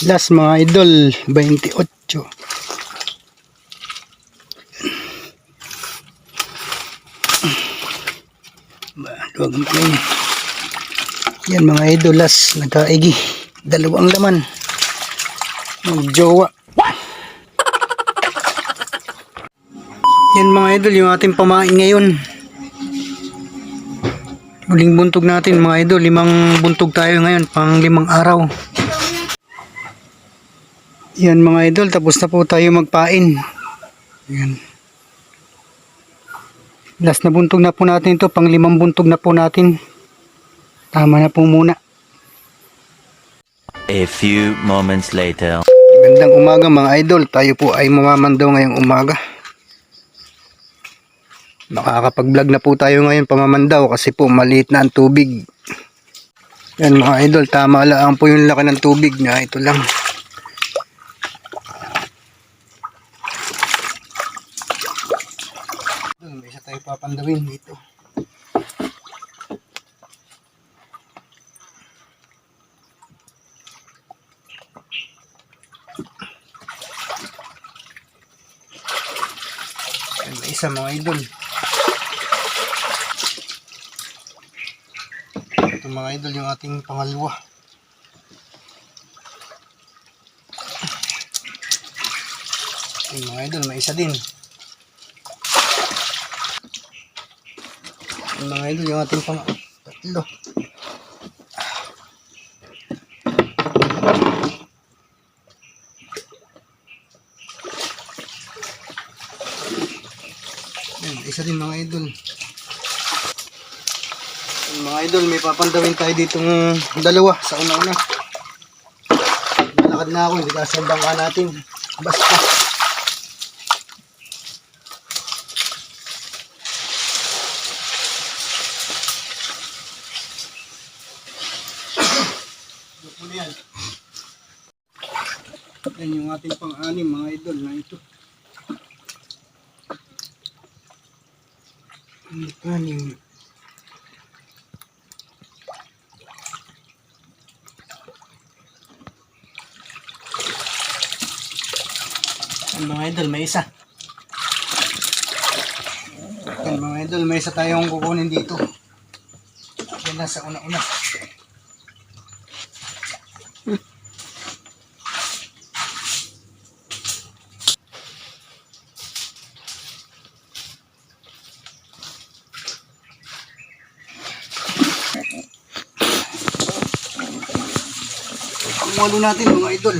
Last mga idol, 28. Luwag mo kayo. Yan mga idol, last nagkaigi. Dalawang laman. Magjowa. Yan mga idol, yung ating pamain ngayon. Huling buntog natin mga idol, 5 buntog tayo ngayon, pang 5 araw. Yan mga idol, tapos na po tayo magpain. Yan. Last na buntog na po natin ito, pang 5 buntog na po natin. Tama na po muna. A few moments later. Gandang umaga mga idol, tayo po ay mamamandaw ngayong umaga. Makakapag-vlog na po tayo ngayon pamamandaw kasi po maliit na ang tubig. Yan mga idol, tama lang po yung laki ng tubig na ito lang. May isa tayo papandawin dito. Yan, may isa mga idol. Ito mga idol yung ating pangalawa. Yung mga idol, may isa din. Yung mga idol yung ating pang-tatlo. Yan, isa din mga idol. Mga idol, may papandawin tayo ditong dalawa sa una-una. Malakad na ako, hindi kasi ang bangka natin. Basta. Yan yung ating pang-anim mga idol na ito. Anim. Yan mga idol, may isa. Yan mga idol, may isa tayong kukunin dito. Yan na sa una-una. Walo natin mga idol.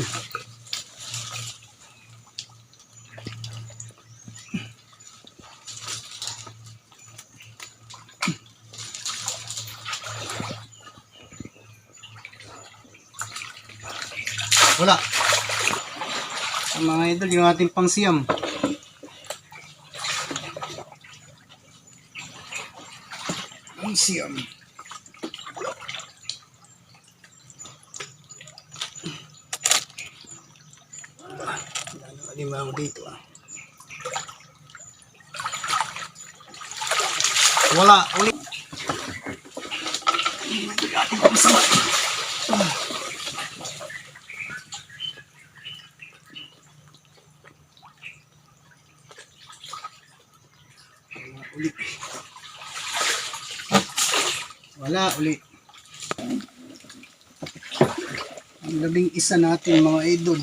Wala. Ang mga idol, yung ating pangsiyam. Pangsiyam. Lima ako dito ah. Wala. Ulit. Ulit. Wala ulit. Ang 11 natin mga idol.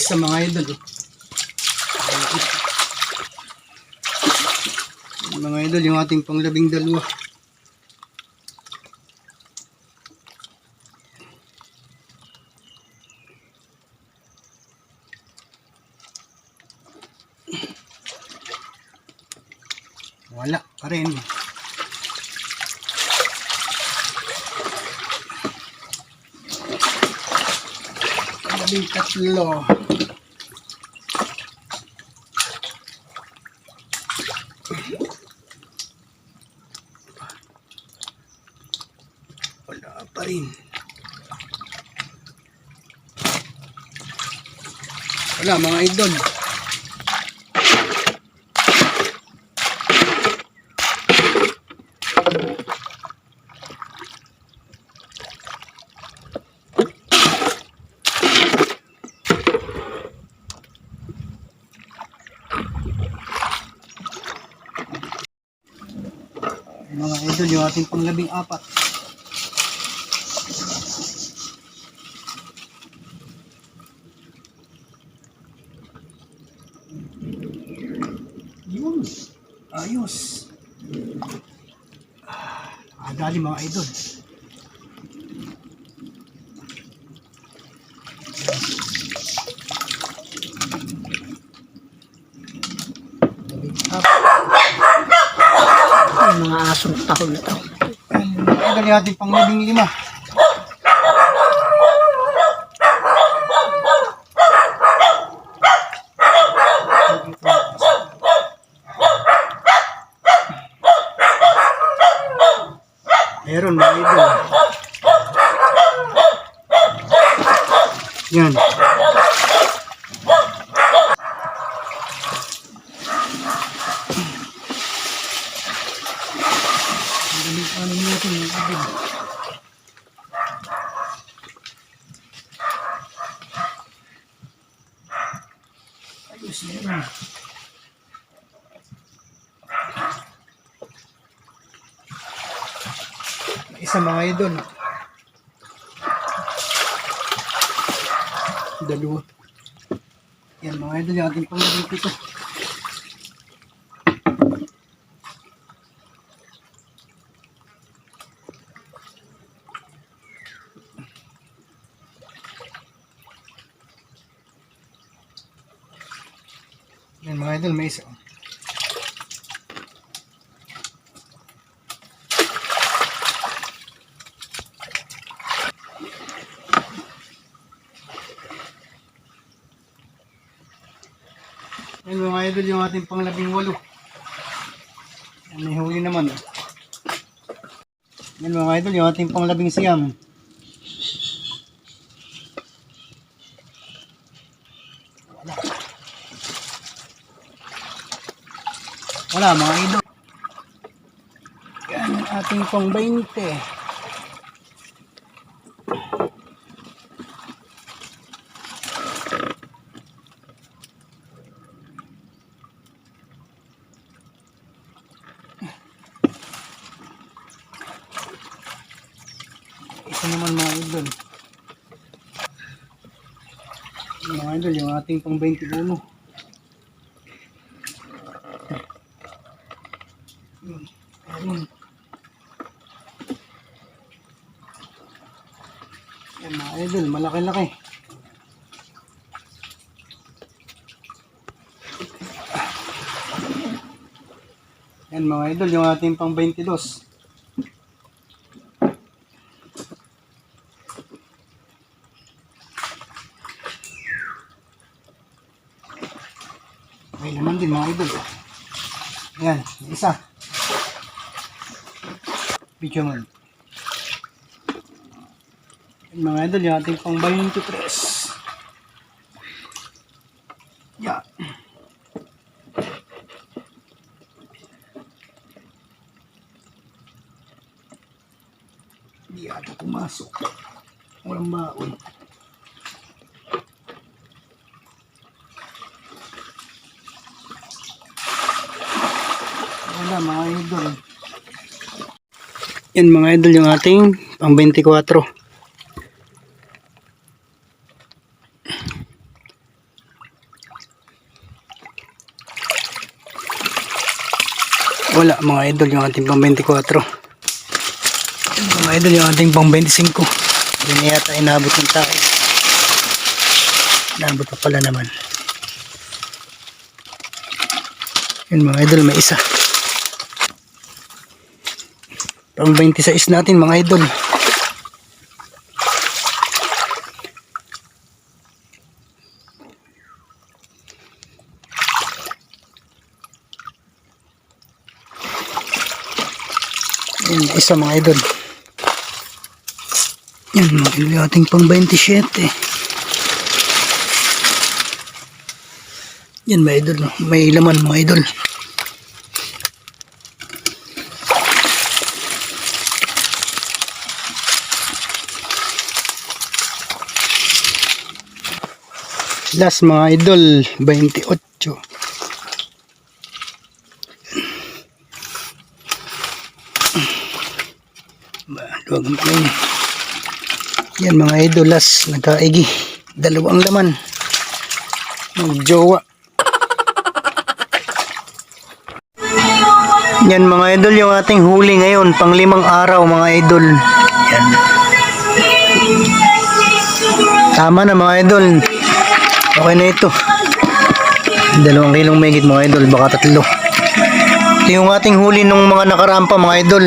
Isa mga idol. Mga idol, yung ating pang-12. Wala pa rin. Tatlo. Wala pa rin. Wala mga idol. Mga idol, yung ating pang-14. Yun. Ayos. Nakadali mga idol. Ay, mga asong tahol na tahol. Idol yung ating pang-15. Meron mga idol. Yan. Ano natin yung idol. Ayos meron. Isa mga idol. Dalawa. Yan mga idol yung ating pang-15 ito. Yan mga idol, may isa. Yan mga idol yung ating pang-18. Yan, may huli naman. Yan mga idol yung ating pang-19. Wala mga idol. Yan ang ating pang-20. Isa naman mga idol. Mga idol yung ating pang-21. Ayun. Yan mga idol, malaki-laki. Yan mga idol, yung ating pang-22. May naman din mga idol. Yan, isa. Video man. Mga idol, yung ating pang 23. Yeah. Hindi ata pumasok. Walang baon. Wala mga idol. Yan mga idol yung ating pang 24. Wala mga idol yung ating pang 24. Mga idol yung ating pang 25. Hindi na yata inabot ng tao. Inabot pa pala naman. Yan mga idol, may isa. Pang 26 natin mga idol. Yan, isa mga idol. Yan mga idol, ating pang 27. Yan mga idol, no? May laman mga idol. Last mga idol, 28. Luwag ang pangin. Yan mga idol, last nagkaigi. Dalawang laman. Magjowa. Yan mga idol, yung ating huli ngayon, pang 5 araw mga idol. Yan. Tama na mga idol. Okay na ito. 2 kilong megit mga idol, baka 3. Ito yung ating huli nung mga nakaraan pa mga idol.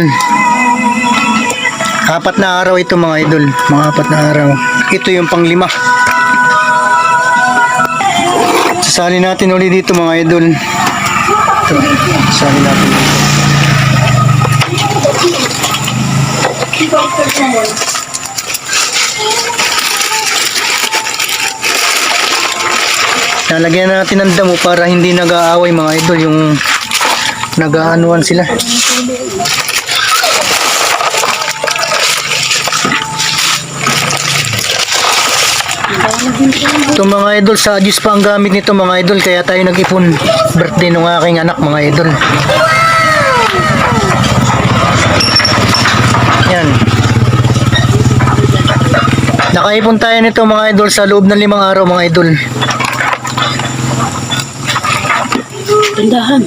4 na araw ito mga idol. Mga 4 na araw. Ito yung pang 5. Sasali natin ulit dito mga idol. Ito. Sasali natin dito. Lalagyan natin ng damo para hindi nag-aaway mga idol yung nag-aanuan sila. Ito mga idol, sa juice pa ang gamit nito mga idol, kaya tayo nag-ipon. Birthday ng aking anak mga idol. Yan. Nakaipon tayo nito mga idol sa loob ng 5 araw mga idol. Tandahan.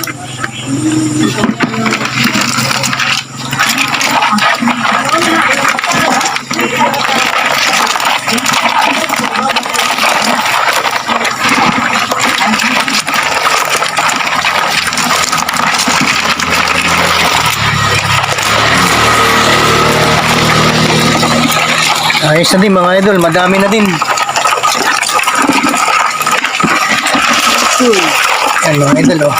Ayos na din mga idol, madami na din. Yan mga idol, oh.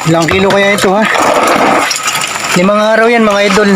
Ilang kilo kaya ito ha? 5 araw yan mga idol.